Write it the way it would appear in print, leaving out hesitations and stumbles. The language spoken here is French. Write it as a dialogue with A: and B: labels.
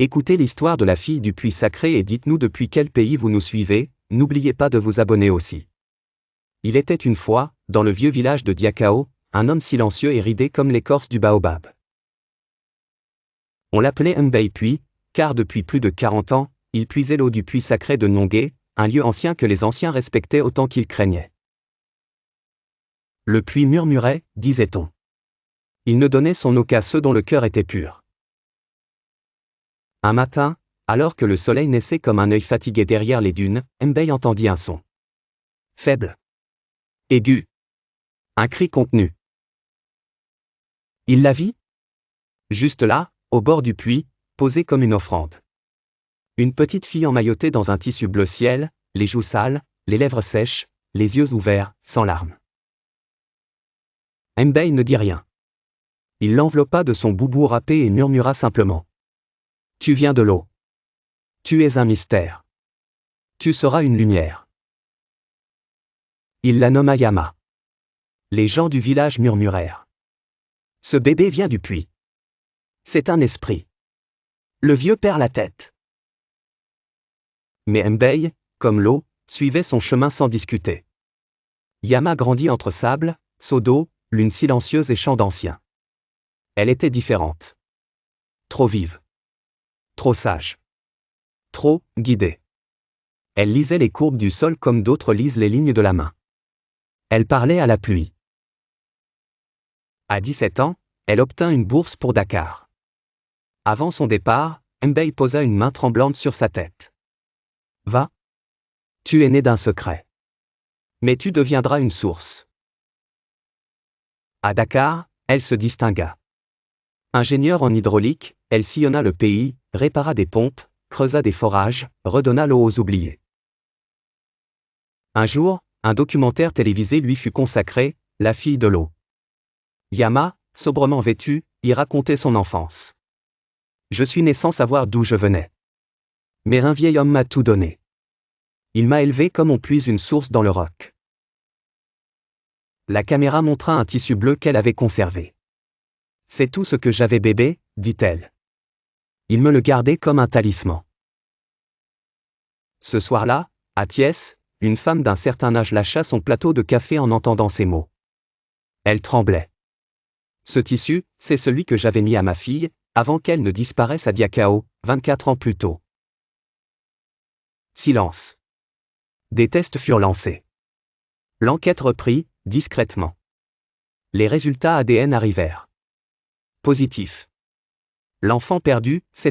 A: Écoutez l'histoire de la fille du puits sacré et dites-nous depuis quel pays vous nous suivez, n'oubliez pas de vous abonner aussi. Il était une fois, dans le vieux village de Diakao, un homme silencieux et ridé comme l'écorce du baobab. On l'appelait Mbei Puits, car depuis plus de 40 ans, il puisait l'eau du puits sacré de Nongé, un lieu ancien que les anciens respectaient autant qu'ils craignaient. Le puits murmurait, disait-on. Il ne donnait son eau qu'à ceux dont le cœur était pur. Un matin, alors que le soleil naissait comme un œil fatigué derrière les dunes, Mbei entendit un son. Faible. Aigu. Un cri contenu. Il la vit. Juste là, au bord du puits, posée comme une offrande. Une petite fille emmaillotée dans un tissu bleu ciel, les joues sales, les lèvres sèches, les yeux ouverts, sans larmes. Mbei ne dit rien. Il l'enveloppa de son boubou râpé et murmura simplement. Tu viens de l'eau. Tu es un mystère. Tu seras une lumière. Il la nomma Yama. Les gens du village murmurèrent. Ce bébé vient du puits. C'est un esprit. Le vieux perd la tête. Mais Mbei, comme l'eau, suivait son chemin sans discuter. Yama grandit entre sable, seaux d'eau, lune silencieuse et chants d'anciens. Elle était différente. Trop vive. Trop sage. Trop guidée. Elle lisait les courbes du sol comme d'autres lisent les lignes de la main. Elle parlait à la pluie. À 17 ans, elle obtint une bourse pour Dakar. Avant son départ, Mbei posa une main tremblante sur sa tête. Va. Tu es né d'un secret. Mais tu deviendras une source. À Dakar, elle se distingua. Ingénieure en hydraulique, elle sillonna le pays, répara des pompes, creusa des forages, redonna l'eau aux oubliés. Un jour, un documentaire télévisé lui fut consacré, La fille de l'eau. Yama, sobrement vêtue, y racontait son enfance. Je suis né sans savoir d'où je venais. Mais un vieil homme m'a tout donné. Il m'a élevé comme on puise une source dans le roc. La caméra montra un tissu bleu qu'elle avait conservé. C'est tout ce que j'avais bébé, dit-elle. Il me le gardait comme un talisman. Ce soir-là, à Thiès, une femme d'un certain âge lâcha son plateau de café en entendant ces mots. Elle tremblait. Ce tissu, c'est celui que j'avais mis à ma fille, avant qu'elle ne disparaisse à Diakao, 24 ans plus tôt. Silence. Des tests furent lancés. L'enquête reprit, discrètement. Les résultats ADN arrivèrent. Positifs. L'enfant perdu, c'est